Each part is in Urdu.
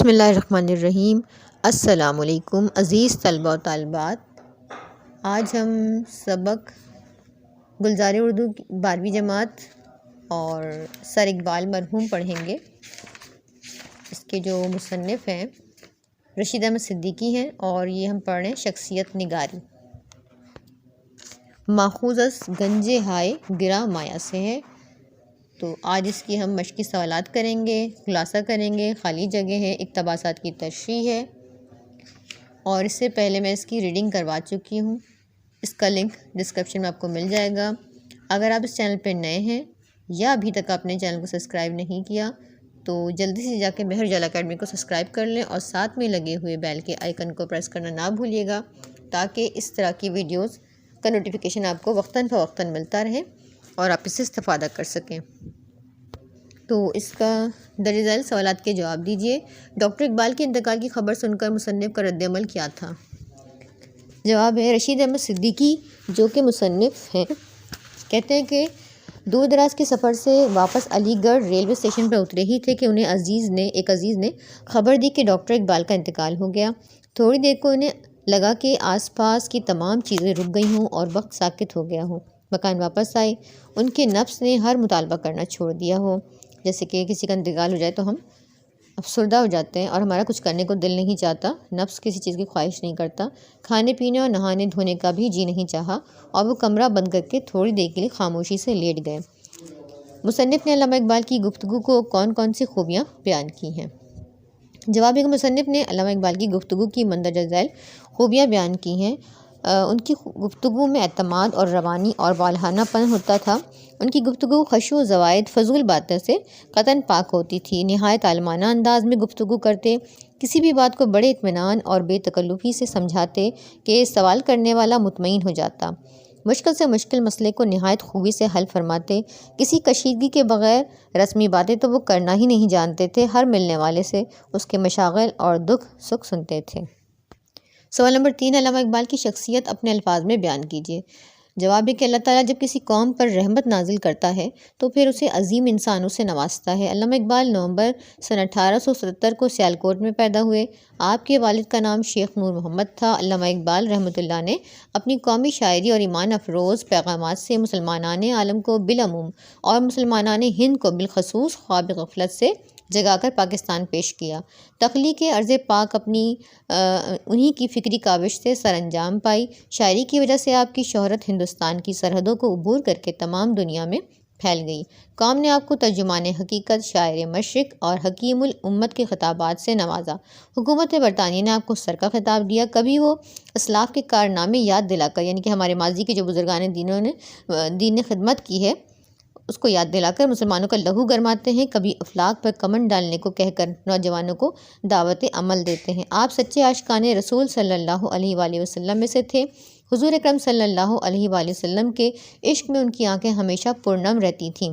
بسم اللہ الرحمن الرحیم۔ السلام علیکم عزیز طلبہ و طالبات، آج ہم سبق گلزار اردو 12ویں جماعت اور سر اقبال مرحوم پڑھیں گے۔ اس کے جو مصنف ہیں رشید احمد صدیقی ہیں اور یہ ہم پڑھ رہے ہیں شخصیت نگاری۔ ماخوذ از گنج ہائے گراں مایا سے ہے، تو آج اس کی ہم مشقی سوالات کریں گے، خلاصہ کریں گے، خالی جگہ ہے، اقتباسات کی تشریح ہے، اور اس سے پہلے میں اس کی ریڈنگ کروا چکی ہوں۔ اس کا لنک ڈسکرپشن میں آپ کو مل جائے گا۔ اگر آپ اس چینل پہ نئے ہیں یا ابھی تک آپ نے چینل کو سبسکرائب نہیں کیا تو جلدی سے جا کے مہر اجالا اکیڈمی کو سبسکرائب کر لیں اور ساتھ میں لگے ہوئے بیل کے آئیکن کو پریس کرنا نہ بھولیے گا، تاکہ اس طرح کی ویڈیوز کا نوٹیفیکیشن آپ کو وقتاً فوقتاً ملتا رہے اور آپ اس سے استفادہ کر سکیں۔ تو اس کا درج ذیل سوالات کے جواب دیجیے۔ ڈاکٹر اقبال کے انتقال کی خبر سن کر مصنف کا رد عمل کیا تھا؟ جواب ہے، رشید احمد صدیقی جو کہ مصنف ہیں کہتے ہیں کہ دور دراز کے سفر سے واپس علی گڑھ ریلوے اسٹیشن پر اترے ہی تھے کہ انہیں ایک عزیز نے خبر دی کہ ڈاکٹر اقبال کا انتقال ہو گیا۔ تھوڑی دیر کو انہیں لگا کہ آس پاس کی تمام چیزیں رک گئی ہوں اور وقت ساکت ہو گیا ہو۔ مکان واپس آئے، ان کے نفس نے ہر مطالبہ کرنا چھوڑ دیا ہو۔ جیسے کہ کسی کا انتقال ہو جائے تو ہم افسردہ ہو جاتے ہیں اور ہمارا کچھ کرنے کو دل نہیں چاہتا، نفس کسی چیز کی خواہش نہیں کرتا، کھانے پینے اور نہانے دھونے کا بھی جی نہیں چاہا، اور وہ کمرہ بند کر کے تھوڑی دیر کے لیے خاموشی سے لیٹ گئے۔ مصنف نے علامہ اقبال کی گفتگو کو کون کون سی خوبیاں بیان کی ہیں؟ جواب ہے کہ مصنف نے علامہ اقبال کی گفتگو کی مندرجہ ذیل خوبیاں بیان کی ہیں۔ ان کی گفتگو میں اعتماد اور روانی اور والہانہ پن ہوتا تھا۔ ان کی گفتگو خشوع و زوائد فضول باتوں سے قطعاً پاک ہوتی تھی۔ نہایت عالمانہ انداز میں گفتگو کرتے، کسی بھی بات کو بڑے اطمینان اور بے تکلفی سے سمجھاتے کہ سوال کرنے والا مطمئن ہو جاتا۔ مشکل سے مشکل مسئلے کو نہایت خوبی سے حل فرماتے، کسی کشیدگی کے بغیر۔ رسمی باتیں تو وہ کرنا ہی نہیں جانتے تھے، ہر ملنے والے سے اس کے مشاغل اور دکھ سکھ سنتے تھے۔ سوال نمبر 3، علامہ اقبال کی شخصیت اپنے الفاظ میں بیان کیجیے۔ جواب ہے کہ اللہ تعالیٰ جب کسی قوم پر رحمت نازل کرتا ہے تو پھر اسے عظیم انسانوں سے نوازتا ہے۔ علامہ اقبال نومبر سن 1877 کو سیالکوٹ میں پیدا ہوئے۔ آپ کے والد کا نام شیخ نور محمد تھا۔ علامہ اقبال رحمۃ اللہ نے اپنی قومی شاعری اور ایمان افروز پیغامات سے مسلمانان عالم کو بالعموم اور مسلمانان ہند کو بالخصوص خواب غفلت سے جگا کر پاکستان پیش کیا۔ تخلیق عرض پاک اپنی انہی کی فکری کاوش سے سر انجام پائی۔ شاعری کی وجہ سے آپ کی شہرت ہندوستان کی سرحدوں کو عبور کر کے تمام دنیا میں پھیل گئی۔ قوم نے آپ کو ترجمان حقیقت، شاعر مشرق اور حکیم الامت کے خطابات سے نوازا۔ حکومت برطانیہ نے آپ کو سر کا خطاب دیا۔ کبھی وہ اسلاف کے کارنامے یاد دلا کر، یعنی کہ ہمارے ماضی کے جو بزرگان دین نے خدمت کی ہے اس کو یاد دلا کر مسلمانوں کا لہو گرماتے ہیں۔ کبھی افلاک پر کمن ڈالنے کو کہہ کر نوجوانوں کو دعوت عمل دیتے ہیں۔ آپ سچے عاشقان رسول صلی اللہ علیہ وآلہ وسلم میں سے تھے۔ حضور اکرم صلی اللہ علیہ وآلہ وسلم کے عشق میں ان کی آنکھیں ہمیشہ پرنم رہتی تھیں۔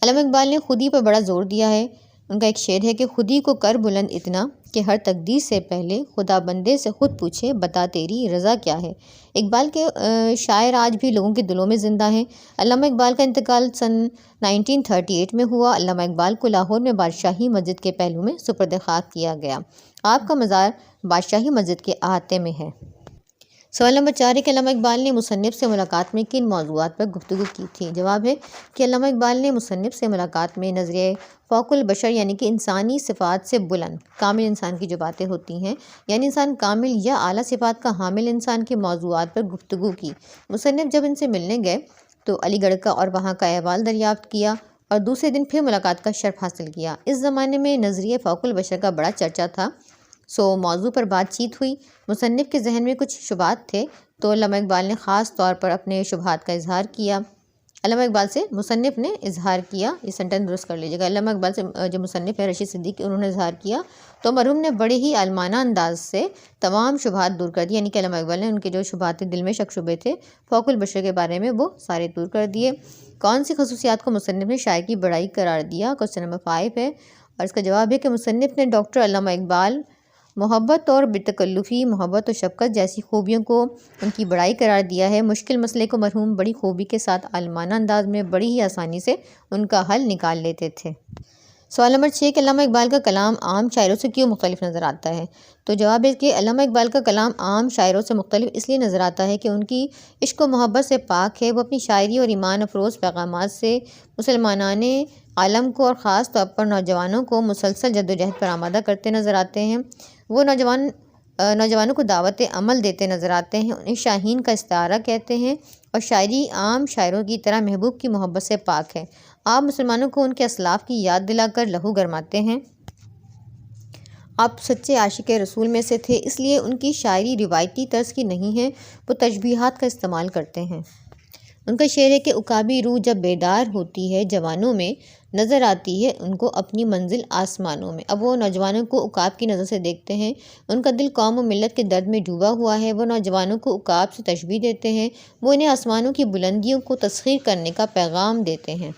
علامہ اقبال نے خودی پر بڑا زور دیا ہے۔ ان کا ایک شعر ہے کہ خودی کو کر بلند اتنا کہ ہر تقدیر سے پہلے خدا بندے سے خود پوچھے بتا تیری رضا کیا ہے۔ اقبال کے شاعر آج بھی لوگوں کے دلوں میں زندہ ہیں۔ علامہ اقبال کا انتقال سن 1938 میں ہوا۔ علامہ اقبال کو لاہور میں بادشاہی مسجد کے پہلو میں سپرد خاک کیا گیا۔ آپ کا مزار بادشاہی مسجد کے احاطے میں ہے۔ سوال نمبر 4 ہے کہ علامہ اقبال نے مصنف سے ملاقات میں کن موضوعات پر گفتگو کی تھی؟ جواب ہے کہ علامہ اقبال نے مصنف سے ملاقات میں نظریہ فوق البشر، یعنی کہ انسانی صفات سے بلند کامل انسان کی جو باتیں ہوتی ہیں، یعنی انسان کامل یا اعلیٰ صفات کا حامل انسان کے موضوعات پر گفتگو کی۔ مصنف جب ان سے ملنے گئے تو علی گڑھ کا اور وہاں کا احوال دریافت کیا اور دوسرے دن پھر ملاقات کا شرف حاصل کیا۔ اس زمانے میں نظریہ فوق البشر کا بڑا چرچا تھا، موضوع پر بات چیت ہوئی۔ مصنف کے ذہن میں کچھ شبہات تھے تو علامہ اقبال نے خاص طور پر اپنے شبہات کا اظہار کیا۔ علامہ اقبال سے مصنف نے اظہار کیا، یہ سنٹنس درست کر لیجیے گا۔ علامہ اقبال سے جو مصنف ہے رشید صدیقی، انہوں نے اظہار کیا تو مرحوم نے بڑے ہی عالمانہ انداز سے تمام شبہات دور کر دی، یعنی کہ علامہ اقبال نے ان کے جو شبہات دل میں شک شبے تھے فوق البشر کے بارے میں وہ سارے دور کر دیے۔ کون سی خصوصیات کو مصنف نے شاعر کی بڑائی قرار دیا؟ کوسچن نمبر 5 ہے اور اس کا جواب ہے کہ مصنف نے ڈاکٹر علامہ اقبال محبت اور بےتکلفی، محبت و شفقت جیسی خوبیوں کو ان کی بڑائی قرار دیا ہے۔ مشکل مسئلے کو مرحوم بڑی خوبی کے ساتھ عالمانہ انداز میں بڑی ہی آسانی سے ان کا حل نکال لیتے تھے۔ سوال نمبر 6 کہ علامہ اقبال کا کلام عام شاعروں سے کیوں مختلف نظر آتا ہے؟ تو جواب ہے کہ علامہ اقبال کا کلام عام شاعروں سے مختلف اس لیے نظر آتا ہے کہ ان کی عشق و محبت سے پاک ہے۔ وہ اپنی شاعری اور ایمان افروز پیغامات سے مسلمانان عالم کو اور خاص طور پر نوجوانوں کو مسلسل جدوجہد پر آمادہ کرتے نظر آتے ہیں۔ وہ نوجوانوں کو دعوت عمل دیتے نظر آتے ہیں، انہیں شاہین کا استعارہ کہتے ہیں، اور شاعری عام شاعروں کی طرح محبوب کی محبت سے پاک ہے۔ آپ مسلمانوں کو ان کے اسلاف کی یاد دلا کر لہو گرماتے ہیں۔ آپ سچے عاشق رسول میں سے تھے، اس لیے ان کی شاعری روایتی طرز کی نہیں ہے، وہ تشبیہات کا استعمال کرتے ہیں۔ ان کا شعر ہے کہ عقابی روح جب بیدار ہوتی ہے جوانوں میں، نظر آتی ہے ان کو اپنی منزل آسمانوں میں۔ اب وہ نوجوانوں کو عقاب کی نظر سے دیکھتے ہیں، ان کا دل قوم و ملت کے درد میں ڈوبا ہوا ہے۔ وہ نوجوانوں کو عقاب سے تشبیہ دیتے ہیں، وہ انہیں آسمانوں کی بلندیوں کو تسخیر کرنے کا پیغام دیتے ہیں۔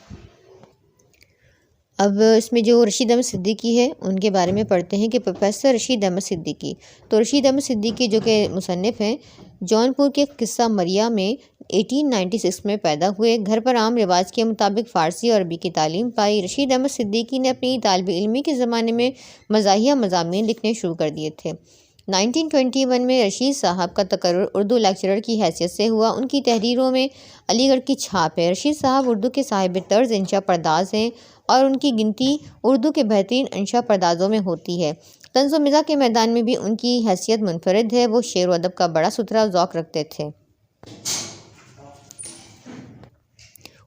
اب اس میں جو رشید احمد صدیقی ہے ان کے بارے میں پڑھتے ہیں کہ پروفیسر رشید احمد صدیقی۔ تو رشید احمد صدیقی جو کہ مصنف ہیں، جونپور کے قصہ مریا میں 1896 میں پیدا ہوئے۔ گھر پر عام رواج کے مطابق فارسی اور عربی کی تعلیم پائی۔ رشید احمد صدیقی نے اپنی طالب علمی کے زمانے میں مزاحیہ مضامین لکھنے شروع کر دیے تھے۔ 1921 میں رشید صاحب کا تقرر اردو لیکچرر کی حیثیت سے ہوا۔ ان کی تحریروں میں علی گڑھ کی چھاپ ہے۔ رشید صاحب اردو کے صاحب طرز انشا پرداز ہیں اور ان کی گنتی اردو کے بہترین انشا پردازوں میں ہوتی ہے۔ طنز و مزاح کے میدان میں بھی ان کی حیثیت منفرد ہے۔ وہ شعر و ادب کا بڑا ستھرا ذوق رکھتے تھے۔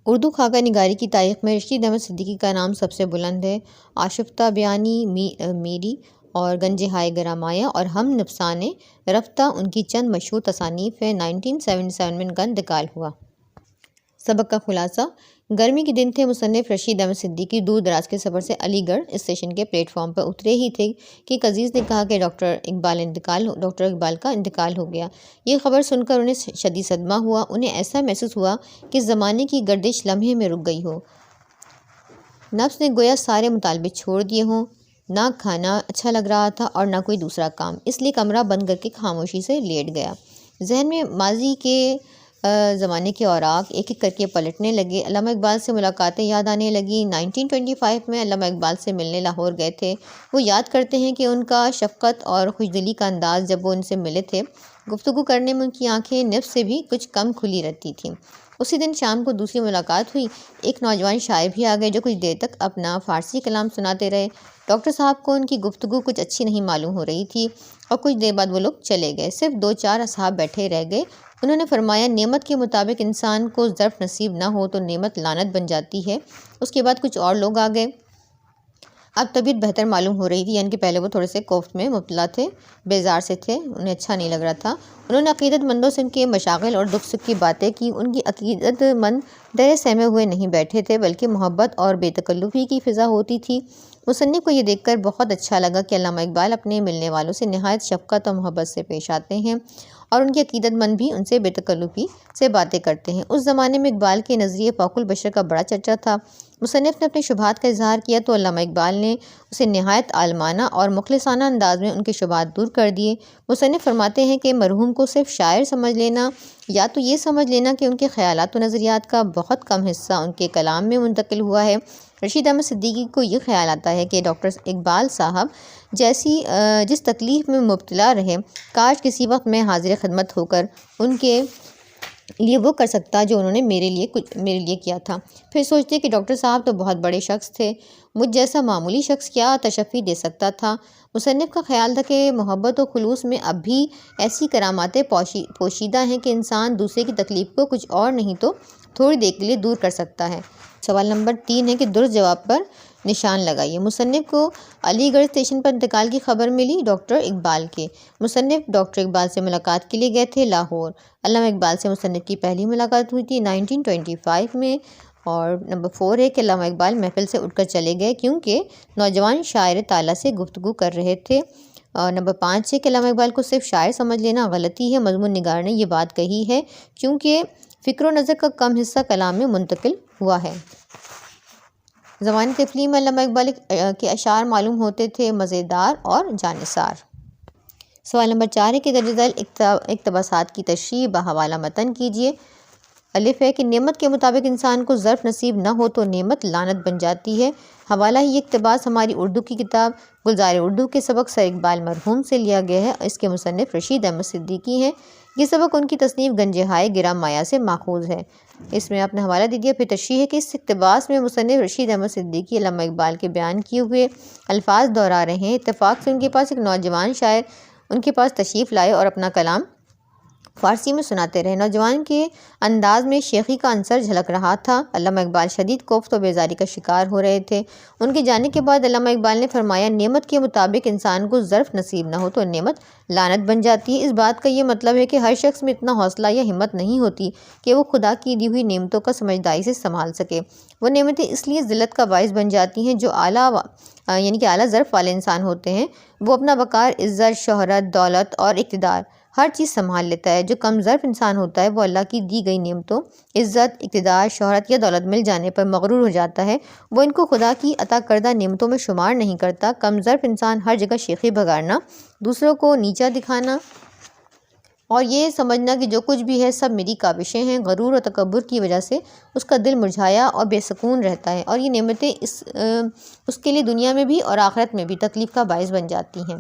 اردو خاکہ نگاری کی تاریخ میں رشید احمد صدیقی کا نام سب سے بلند ہے۔ آشفتہ بیانی، میری اور گنج ہائے گرامایا اور ہم نفسان رفتہ ان کی چند مشہور تصانیف ہیں۔ 1977 میں ان کا انتقال ہوا۔ سبق کا خلاصہ: گرمی کے دن تھے، مصنف رشید احمد صدیقی دور دراز کے سفر سے علی گڑھ اسٹیشن کے پلیٹ فارم پر اترے ہی تھے کہ ایک عزیز نے کہا کہ ڈاکٹر اقبال کا انتقال ہو گیا۔ یہ خبر سن کر انہیں شدید صدمہ ہوا۔ انہیں ایسا محسوس ہوا کہ زمانے کی گردش لمحے میں رک گئی ہو۔ نفس نے گویا سارے مطالبے چھوڑ دیے ہوں۔ نہ کھانا اچھا لگ رہا تھا اور نہ کوئی دوسرا کام، اس لیے کمرہ بند کر کے خاموشی سے لیٹ گیا۔ ذہن میں ماضی کے زمانے کے اوراق ایک ایک کر کے پلٹنے لگے۔ علامہ اقبال سے ملاقاتیں یاد آنے لگیں۔ 1925 میں علامہ اقبال سے ملنے لاہور گئے تھے۔ وہ یاد کرتے ہیں کہ ان کا شفقت اور خوشدلی کا انداز جب وہ ان سے ملے تھے، گفتگو کرنے میں ان کی آنکھیں نفس سے بھی کچھ کم کھلی رہتی تھیں۔ اسی دن شام کو دوسری ملاقات ہوئی۔ ایک نوجوان شاعر بھی آ گئے جو کچھ دیر تک اپنا فارسی کلام سناتے رہے۔ ڈاکٹر صاحب کو ان کی گفتگو کچھ اچھی نہیں معلوم ہو رہی تھی اور کچھ دیر بعد وہ لوگ چلے گئے۔ صرف 2-4 اصحاب بیٹھے رہ گئے۔ انہوں نے فرمایا، نعمت کے مطابق انسان کو ظرف نصیب نہ ہو تو نعمت لعنت بن جاتی ہے۔ اس کے بعد کچھ اور لوگ آ گئے۔ اب طبیعت بہتر معلوم ہو رہی تھی، یعنی کہ پہلے وہ تھوڑے سے کوفت میں مبتلا تھے، بیزار سے تھے، انہیں اچھا نہیں لگ رہا تھا۔ انہوں نے عقیدت مندوں سے ان کے مشاغل اور دکھ سکھ کی باتیں کی۔ ان کی عقیدت مند ڈرے سہمے ہوئے نہیں بیٹھے تھے، بلکہ محبت اور بے تکلفی کی فضا ہوتی تھی۔ مصنف کو یہ دیکھ کر بہت اچھا لگا کہ علامہ اقبال اپنے ملنے والوں سے نہایت شفقت اور محبت سے پیش آتے ہیں اور ان کے عقیدت مند بھی ان سے بے تکلفی سے باتیں کرتے ہیں۔ اس زمانے میں اقبال کے نظریے فوق البشر کا بڑا چرچا تھا۔ مصنف نے اپنے شبہات کا اظہار کیا تو علامہ اقبال نے اسے نہایت عالمانہ اور مخلصانہ انداز میں ان کے شبہات دور کر دیے۔ مصنف فرماتے ہیں کہ مرحوم کو صرف شاعر سمجھ لینا یا تو یہ سمجھ لینا کہ ان کے خیالات و نظریات کا بہت کم حصہ ان کے کلام میں منتقل ہوا ہے۔ رشید احمد صدیقی کو یہ خیال آتا ہے کہ ڈاکٹر اقبال صاحب جس تکلیف میں مبتلا رہے، کاش کسی وقت میں حاضر خدمت ہو کر ان کے لیے وہ کر سکتا جو انہوں نے میرے لیے کیا تھا۔ پھر سوچتے کہ ڈاکٹر صاحب تو بہت بڑے شخص تھے، مجھ جیسا معمولی شخص کیا تشفی دے سکتا تھا۔ مصنف کا خیال تھا کہ محبت و خلوص میں اب بھی ایسی کراماتیں پوشیدہ ہیں کہ انسان دوسرے کی تکلیف کو کچھ اور نہیں تو تھوڑی دیر کے لیے دور کر سکتا ہے۔ سوال نمبر 3 ہے کہ درست جواب پر نشان لگائیے۔ مصنف کو علی گڑھ اسٹیشن پر انتقال کی خبر ملی ڈاکٹر اقبال کے۔ مصنف ڈاکٹر اقبال سے ملاقات کے لیے گئے تھے لاہور۔ علامہ اقبال سے مصنف کی پہلی ملاقات ہوئی تھی 1925 میں۔ اور نمبر 4 ہے کہ علامہ اقبال محفل سے اٹھ کر چلے گئے کیونکہ نوجوان شاعر طالع سے گفتگو کر رہے تھے۔ اور نمبر 5 ہے کہ علامہ اقبال کو صرف شاعر سمجھ لینا غلطی ہے۔ مضمون نگار نے یہ بات کہی ہے کیونکہ فکر و نظر کا کم حصہ کلام میں منتقل ہوا ہے۔ زمانی تفلیح میں علامہ اقبال کے اشعار معلوم ہوتے تھے مزیدار اور جانثار۔ سوال نمبر 4 ہے کہ درج ذیل اقتباسات کی تشریح بحوالہ متن کیجیے۔ الف ہے کہ نعمت کے مطابق انسان کو ظرف نصیب نہ ہو تو نعمت لعنت بن جاتی ہے۔ حوالہ یہ اقتباس ہماری اردو کی کتاب گلزار اردو کے سبق سر اقبال مرحوم سے لیا گیا ہے۔ اس کے مصنف رشید احمد صدیقی ہیں۔ یہ سبق ان کی تصنیف گنج ہائے گراں مایہ سے ماخوذ ہے۔ اس میں آپ نے حوالہ دے دیا۔ پھر تشریح ہے کہ اس اقتباس میں مصنف رشید احمد صدیقی علامہ اقبال کے بیان کیے ہوئے الفاظ دہرا رہے ہیں۔ اتفاق سے ان کے پاس ایک نوجوان شاعر ان کے پاس تشریف لائے اور اپنا کلام فارسی میں سناتے رہے۔ نوجوان کے انداز میں شیخی کا عنصر جھلک رہا تھا۔ علامہ اقبال شدید کوفت و بیزاری کا شکار ہو رہے تھے۔ ان کے جانے کے بعد علامہ اقبال نے فرمایا نعمت کے مطابق انسان کو ظرف نصیب نہ ہو تو نعمت لعنت بن جاتی ہے۔ اس بات کا یہ مطلب ہے کہ ہر شخص میں اتنا حوصلہ یا ہمت نہیں ہوتی کہ وہ خدا کی دی ہوئی نعمتوں کا سمجھداری سے سنبھال سکے۔ وہ نعمتیں اس لیے ذلت کا باعث بن جاتی ہیں جو اعلیٰ ظرف والے انسان ہوتے ہیں۔ وہ اپنا وقار، عزت، شہرت، دولت اور اقتدار ہر چیز سنبھال لیتا ہے۔ جو کم ظرف انسان ہوتا ہے وہ اللہ کی دی گئی نعمتوں، عزت، اقتدار، شہرت یا دولت مل جانے پر مغرور ہو جاتا ہے۔ وہ ان کو خدا کی عطا کردہ نعمتوں میں شمار نہیں کرتا۔ کم ظرف انسان ہر جگہ شیخی بگاڑنا، دوسروں کو نیچا دکھانا اور یہ سمجھنا کہ جو کچھ بھی ہے سب میری کاوشیں ہیں، غرور اور تکبر کی وجہ سے اس کا دل مرجھایا اور بے سکون رہتا ہے، اور یہ نعمتیں اس کے لیے دنیا میں بھی اور آخرت میں بھی تکلیف کا باعث بن جاتی ہیں۔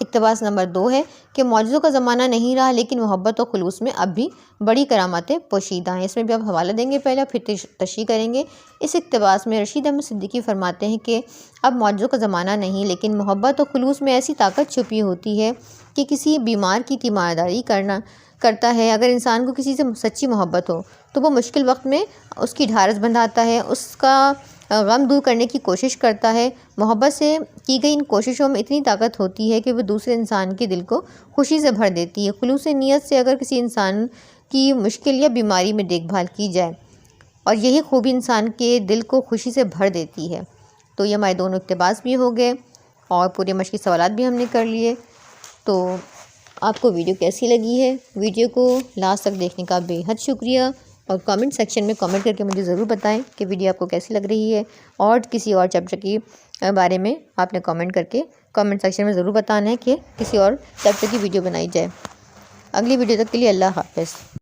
اقتباس نمبر 2 ہے کہ معجزوں کا زمانہ نہیں رہا لیکن محبت و خلوص میں اب بھی بڑی کرامتیں پوشیدہ ہیں۔ اس میں بھی آپ حوالہ دیں گے پہلے، پھر تشریح کریں گے۔ اس اقتباس میں رشید احمد صدیقی فرماتے ہیں کہ اب معجزوں کا زمانہ نہیں لیکن محبت و خلوص میں ایسی طاقت چھپی ہوتی ہے کہ کسی بیمار کی تیمارداری کرتا ہے۔ اگر انسان کو کسی سے سچی محبت ہو تو وہ مشکل وقت میں اس کی ڈھارس بندھاتا ہے، اس کا غم دور کرنے کی کوشش کرتا ہے۔ محبت سے کی گئی ان کوششوں میں اتنی طاقت ہوتی ہے کہ وہ دوسرے انسان کے دل کو خوشی سے بھر دیتی ہے۔ خلوص نیت سے اگر کسی انسان کی مشکل یا بیماری میں دیکھ بھال کی جائے اور یہی خوبی انسان کے دل کو خوشی سے بھر دیتی ہے۔ تو یہ ہمارے دونوں اقتباس بھی ہو گئے اور پورے مشقی سوالات بھی ہم نے کر لیے۔ تو آپ کو ویڈیو کیسی لگی ہے؟ ویڈیو کو لاسٹ تک دیکھنے کا بے حد شکریہ، اور کامنٹ سیکشن میں کامنٹ کر کے مجھے ضرور بتائیں کہ ویڈیو آپ کو کیسی لگ رہی ہے، اور کسی اور چیپٹر کے بارے میں آپ نے کامنٹ کر کے کامنٹ سیکشن میں ضرور بتانا ہے کہ کسی اور چیپٹر کی ویڈیو بنائی جائے۔ اگلی ویڈیو تک کے لیے اللہ حافظ۔